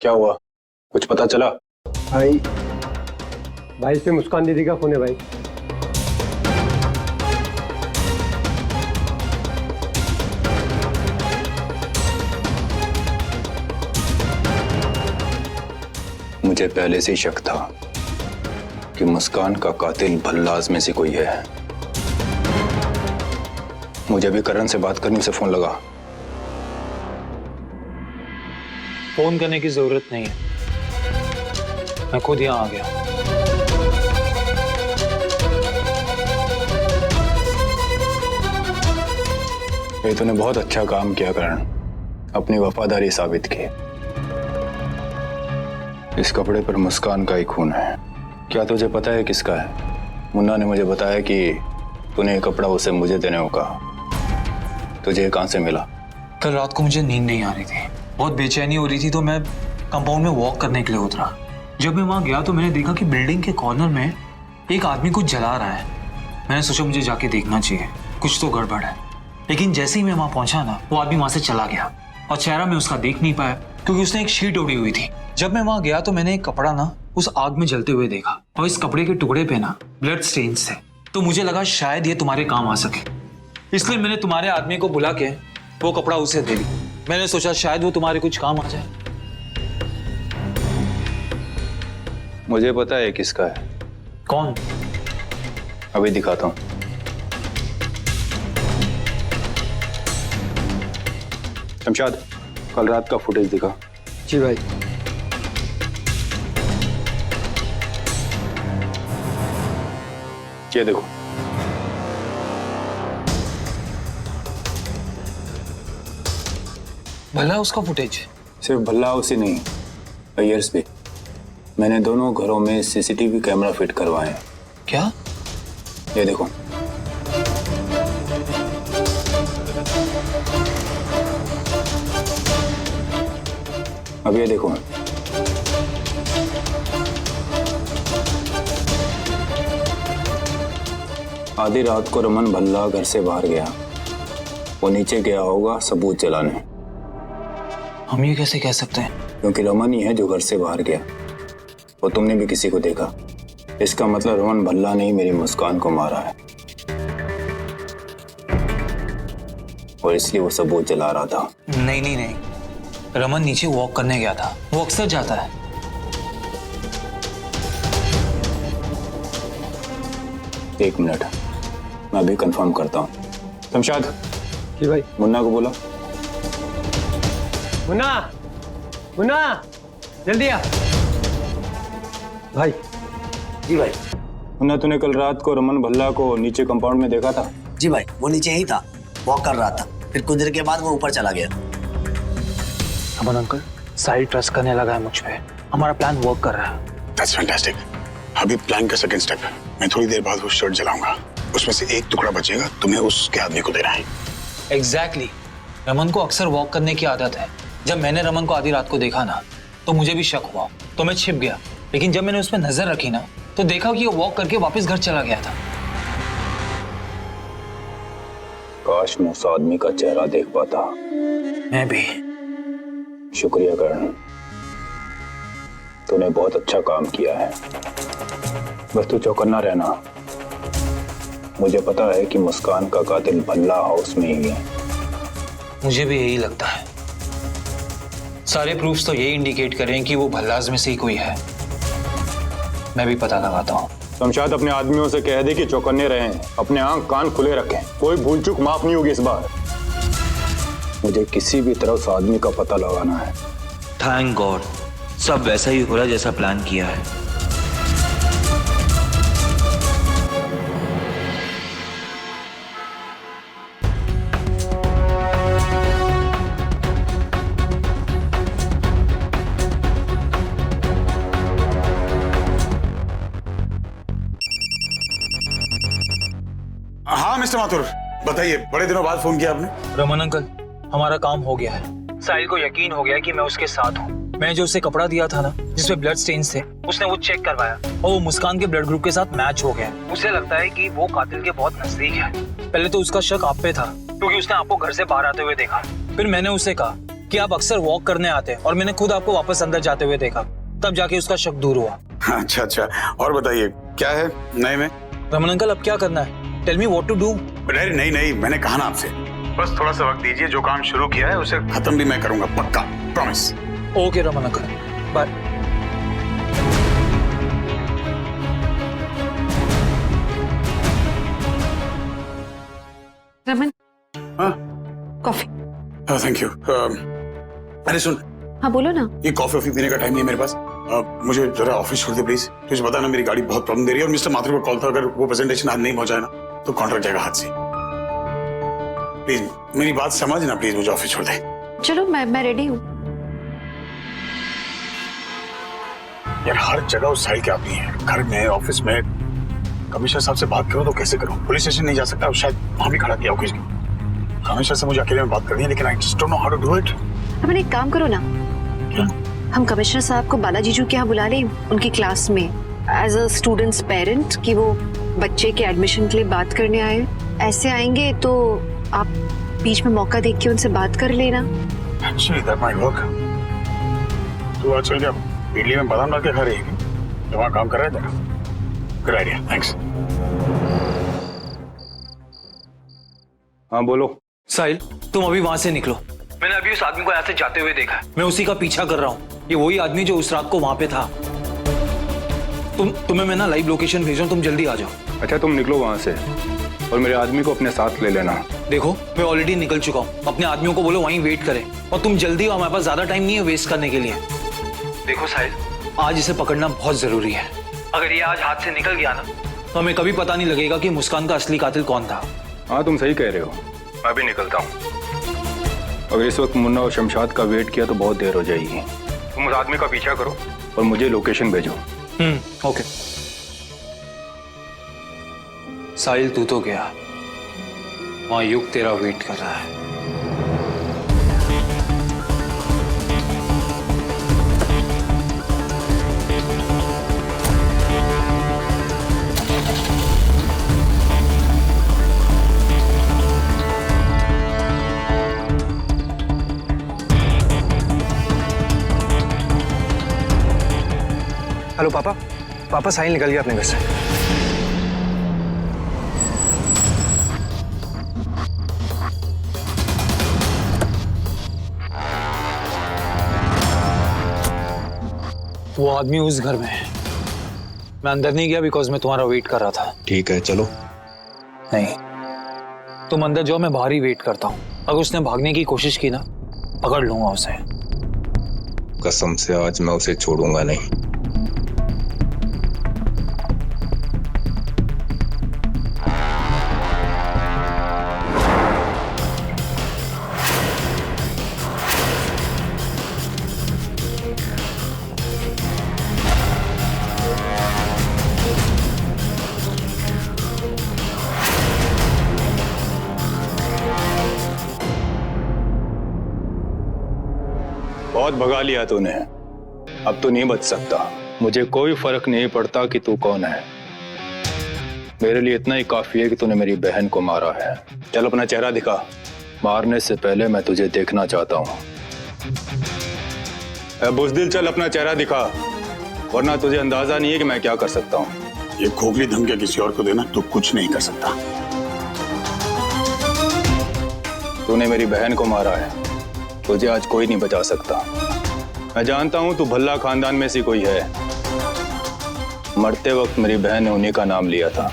क्या हुआ, कुछ पता चला? भाई भाई से मुस्कान दीदी का फोन है भाई। मुझे पहले से ही शक था कि मुस्कान का कातिल भल्लाज में से कोई है। मुझे भी करण से बात करने से फोन लगा। फोन करने की जरूरत नहीं है, मैं खुद यहाँ आ गया। ये तूने बहुत अच्छा काम किया करण, अपनी वफादारी साबित की। इस कपड़े पर मुस्कान का ही खून है। क्या तुझे पता है किसका है? मुन्ना ने मुझे बताया कि तूने ये कपड़ा उसे मुझे देने को कहा। तुझे कहाँ से मिला? कल रात को मुझे नींद नहीं आ रही थी, बहुत बेचैनी हो रही थी, तो मैं कंपाउंड में वॉक करने के लिए उतरा। जब मैं वहां गया तो मैंने देखा कि बिल्डिंग के कॉर्नर में एक आदमी कुछ जला रहा है। मैंने सोचा मुझे जाके देखना चाहिए, कुछ तो गड़बड़ है। लेकिन जैसे ही मैं वहां पहुंचा ना, वो आदमी वहां से चला गया और चेहरा मैं उसका देख नहीं पाया क्योंकि उसने एक शीट ओढ़ी हुई थी। जब मैं वहां गया तो मैंने एक कपड़ा ना उस आग में जलते हुए देखा और इस कपड़े के टुकड़े पे ना ब्लड स्टेन्स थे। तो मुझे लगा शायद ये तुम्हारे काम आ सके, इसलिए मैंने तुम्हारे आदमी को बुला के वो कपड़ा उसे दे दी। मैंने सोचा शायद वो तुम्हारे कुछ काम आ जाए। मुझे पता है किसका है। कौन? अभी दिखाता हूँ। शमशाद, कल रात का फुटेज दिखा। जी भाई। ये देखो। भला उसका फुटेज? सिर्फ भल्ला हाउस ही नहीं, अयर्स भी। मैंने दोनों घरों में सीसीटीवी कैमरा फिट करवाए हैं। क्या? ये देखो। अब ये देखो। आधी रात को रमन भल्ला घर से बाहर गया। वो नीचे गया होगा सबूत जलाने। हम ये कैसे कह सकते हैं? क्योंकि रमन ही है जो घर से बाहर गया। वो तुमने भी किसी को देखा। इसका मतलब रमन भल्ला ने ही मेरी मुस्कान को मारा है और इसलिए वो सबूत जला रहा था। नहीं नहीं नहीं, रमन नीचे वॉक करने गया था, वो अक्सर जाता है। एक मिनट, मैं अभी कंफर्म करता हूँ। शमशाद। जी भाई। मुन्ना को बोला। मुन्ना, मुन्ना जल्दी आ। भाई। जी भाई। मुन्ना, तूने कल रात को रमन भल्ला को नीचे कंपाउंड में देखा था? जी भाई, वो नीचे ही था, वॉक कर रहा था। फिर कुछ देर के बाद वो ऊपर चला गया। अमन अंकल, साहिल ट्रस्ट करने लगा है मुझ पे। हमारा प्लान वर्क कर रहा है। That's fantastic. अभी प्लान का सेकंड स्टेप है। मैं थोड़ी देर बाद वो शर्ट जलाऊंगा, उसमें से एक टुकड़ा बचेगा, तुम्हें उसके आदमी को देना है। एग्जैक्टली। रमन को अक्सर वॉक करने की आदत है। जब मैंने रमन को आधी रात को देखा ना, तो मुझे भी शक हुआ, तो मैं छिप गया। लेकिन जब मैंने उस पर नजर रखी ना, तो देखा कि वो वॉक करके वापस घर चला गया था। काश मैं उस आदमी का चेहरा देख पाता। मैं भी। शुक्रिया करण, तूने बहुत अच्छा काम किया है। बस तू चौकन्ना रहना। मुझे पता है कि मुस्कान का कातिल भल्ला हाउस में ही है। मुझे भी यही लगता है। सारे प्रूफ्स तो यही इंडिकेट करें कि वो भल्लाज में से ही कोई है। मैं भी पता लगाता हूँ। शमशाद, अपने आदमियों से कह दे कि चौकन्ने रहें, अपने आंख कान खुले रखें। कोई भूल चूक माफ नहीं होगी इस बार। मुझे किसी भी तरह उस आदमी का पता लगाना है। थैंक गॉड, सब वैसा ही हो रहा जैसा प्लान किया है। हाँ मिस्टर माथुर, बताइए, बड़े दिनों बाद फोन किया आपने। रमन अंकल, हमारा काम हो गया है। साहिल को यकीन हो गया कि मैं उसके साथ हूँ। मैं जो उसे कपड़ा दिया था ना, जिसपे ब्लड स्टेन्स थे, उसने वो चेक करवाया और वो मुस्कान के ब्लड ग्रुप के साथ मैच हो गया। उसे लगता है कि वो कातिल के बहुत नजदीक है। पहले तो उसका शक आप पे था, क्योंकि उसने आपको घर से बाहर आते हुए देखा। फिर मैंने उसे कहा कि आप अक्सर वॉक करने आते हैं और मैंने खुद आपको वापस अंदर जाते हुए देखा, तब जाके उसका शक दूर हुआ। अच्छा अच्छा, और बताइए क्या है नए में? रमन अंकल, अब क्या करना है? Tell me what to do. नहीं नहीं, मैंने कहा ना आपसे, बस थोड़ा सा वक्त दीजिए। जो काम शुरू किया है उसे खत्म भी मैं करूंगा, पक्का, promise. Okay Raman uncle, bye. Raman, हाँ कॉफी। Thank you. अरे सुन, हाँ बोलो ना। ये कॉफी वॉफी पीने का टाइम नहीं है मेरे पास। मुझे जरा ऑफिस छोड़ दे प्लीज। तुझे पता है ना मेरी गाड़ी बहुत प्रॉब्लम दे रही है, और मिस्टर माथुर को कॉल था, अगर वो प्रेजेंटेशन आज नहीं पहुंचाए ना तो कॉन्ट्रैक्ट जाएगा हाथ से। प्लीज मेरी बात समझ ना, प्लीज मुझे ऑफिस छोड़ दे। चलो मैं रेडी हूँ। यार हर जगह उस साइड के आदमी है, घर में, ऑफिस में। कमिश्नर साहब से बात करूं तो कैसे करूं? पुलिस स्टेशन नहीं जा सकता, शायद वहां भी खड़ा किया कुछ। कमिश्नर से मुझे अकेले में बात करनी है, लेकिन I just don't know how to do it. Raman, एक काम करो ना, क्या? हम कमिश्नर साहब को बालाजीजू के यहाँ बुला लें, उनकी क्लास में एज अ स्टूडेंट्स पेरेंट, कि वो बच्चे के एडमिशन के लिए बात करने आए। ऐसे आएंगे तो आप बीच में मौका देख के उनसे बात कर लेना। Actually, that might work. तू आजकल क्या इडली में बादाम डाल के खा रही है? तो वहाँ काम कर रहा है तेरा? Good idea, thanks. हाँ बोलो। साहिल, तुम अभी वहां से निकलो। मैंने अभी उस आदमी को यहाँ से जाते हुए देखा है, मैं उसी का पीछा कर रहा हूँ। ये वही आदमी जो उस रात को वहां पे था। तुम्हें मैं ना लाइव लोकेशन भेज रहा हूँ, तुम जल्दी आ जाओ। अच्छा तुम निकलो वहां से और मेरे आदमी को अपने साथ ले लेना। देखो मैं ऑलरेडी निकल चुका हूँ, अपने आदमियों को बोलो वहीं वेट करें, और तुम जल्दी आओ, हमारे पास ज्यादा टाइम नहीं है वेस्ट करने के लिए। देखो साहिल, आज इसे पकड़ना बहुत जरूरी है। अगर ये आज हाथ से निकल गया ना तो हमें कभी पता नहीं लगेगा कि मुस्कान का असली कातिल कौन था। हाँ तुम सही कह रहे हो, मैं भी निकलता हूँ। अगर इस वक्त मुन्ना और शमशाद का वेट किया तो बहुत देर हो जाएगी। तुम उस आदमी का पीछा करो और मुझे लोकेशन भेजो। ओके। साहिल तू तो गया, वहां युग तेरा वेट कर रहा है। हेलो पापा। पापा, साहिल निकल गया अपने घर से। वो आदमी उस घर में है। मैं अंदर नहीं गया बिकॉज मैं तुम्हारा वेट कर रहा था। ठीक है चलो। नहीं, तुम अंदर जाओ, मैं बाहर ही वेट करता हूँ। अगर उसने भागने की कोशिश की ना, पकड़ लूंगा उसे। कसम से आज मैं उसे छोड़ूंगा नहीं। बहुत भगा लिया तूने, अब तो नहीं बच सकता। मुझे कोई फर्क नहीं पड़ता कि तू कौन है, मेरे लिए इतना ही काफी है कि तूने मेरी बहन को मारा है। चल अपना चेहरा दिखा, मारने से पहले मैं तुझे देखना चाहता हूँ। बुज़दिल चल अपना चेहरा दिखा, वरना तुझे अंदाजा नहीं है कि मैं क्या कर सकता हूँ। ये खोखली धमकियां किसी और को देना तो कुछ नहीं कर सकता। तूने मेरी बहन को मारा है, तुझे आज कोई नहीं बचा सकता। मैं जानता हूं तू भल्ला खानदान में से कोई है। मरते वक्त मेरी बहन ने उन्हीं का नाम लिया था,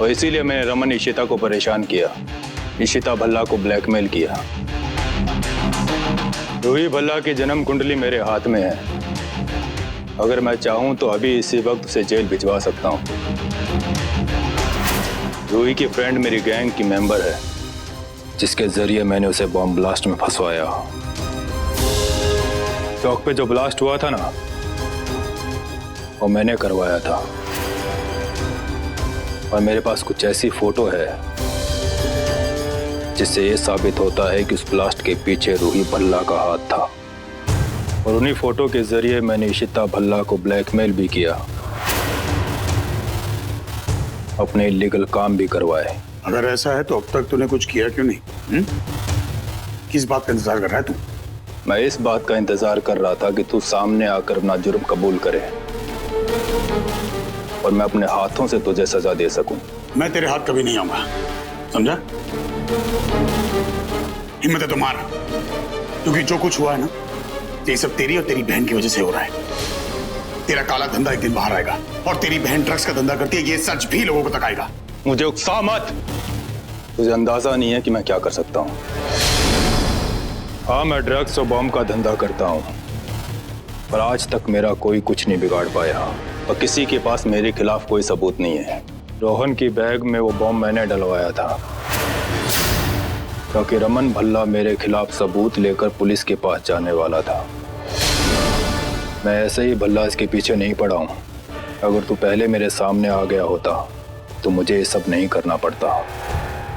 और इसीलिए मैंने रमन इशिता को परेशान किया, इशिता भल्ला को ब्लैकमेल किया। रूही भल्ला की जन्म कुंडली मेरे हाथ में है। अगर मैं चाहूं तो अभी इसी वक्त उसे जेल भिजवा सकता हूं। रूही की फ्रेंड मेरी गैंग की मेंबर है, जिसके जरिए मैंने उसे बॉम्ब ब्लास्ट में फंसवाया। चौक पे जो ब्लास्ट हुआ था ना, वो मैंने करवाया था। और मेरे पास कुछ ऐसी फोटो है जिससे ये साबित होता है कि उस ब्लास्ट के पीछे रूही भल्ला का हाथ था। और उन्हीं फोटो के जरिए मैंने इशिता भल्ला को ब्लैकमेल भी किया, अपने इलीगल काम भी करवाए। अगर ऐसा है तो अब तक तूने कुछ किया क्यों नहीं? किस बात का इंतजार कर रहा है तू? मैं इस बात का इंतजार कर रहा था कि तू सामने आकर अपना जुर्म कबूल करे और मैं अपने हाथों से तुझे सजा दे सकूं। मैं तेरे हाथ कभी नहीं आऊंगा, समझा? हिम्मत है तो मार, क्योंकि जो कुछ हुआ है ना, ये सब तेरी और तेरी बहन की वजह से हो रहा है। तेरा काला धंधा एक दिन बाहर आएगा और तेरी बहन ड्रग्स का धंधा करती है, ये सच भी लोगों को तक आएगा। मुझे उकसा मत। तुझे अंदाजा नहीं है कि मैं क्या कर सकता हूँ। हाँ, मैं ड्रग्स और बॉम्ब का धंधा करता हूँ, पर आज तक मेरा कोई कुछ नहीं बिगाड़ पाया और किसी के पास मेरे खिलाफ कोई सबूत नहीं है। रोहन की बैग में वो बॉम्ब मैंने डलवाया था, क्योंकि रमन भल्ला मेरे खिलाफ सबूत लेकर पुलिस के पास जाने वाला था। मैं ऐसे ही भल्ला इसके पीछे नहीं पड़ा हूँ। अगर तू पहले मेरे सामने आ गया होता तो मुझे ये सब नहीं करना पड़ता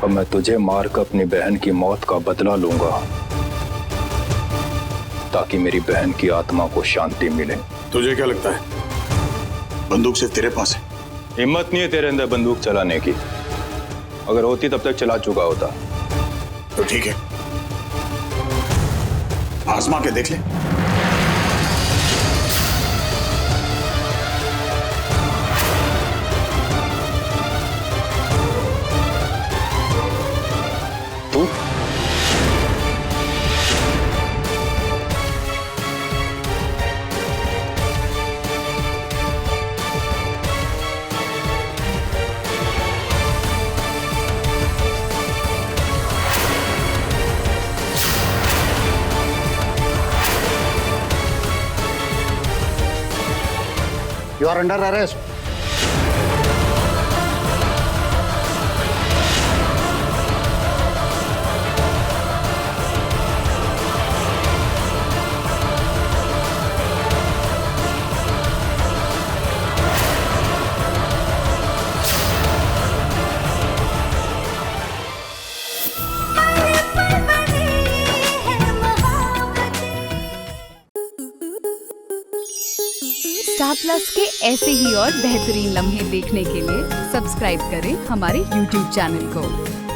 और मैं तुझे मारकर अपनी बहन की मौत का बदला लूंगा, ताकि मेरी बहन की आत्मा को शांति मिले। तुझे क्या लगता है बंदूक सिर्फ तेरे पास है? हिम्मत नहीं है तेरे अंदर बंदूक चलाने की। अगर होती तब तक चला चुका होता। तो ठीक है, आजमा के देख ले। तू You are under arrest. Star plus के ऐसे ही और बेहतरीन लम्हे देखने के लिए सब्सक्राइब करें हमारे YouTube चैनल को।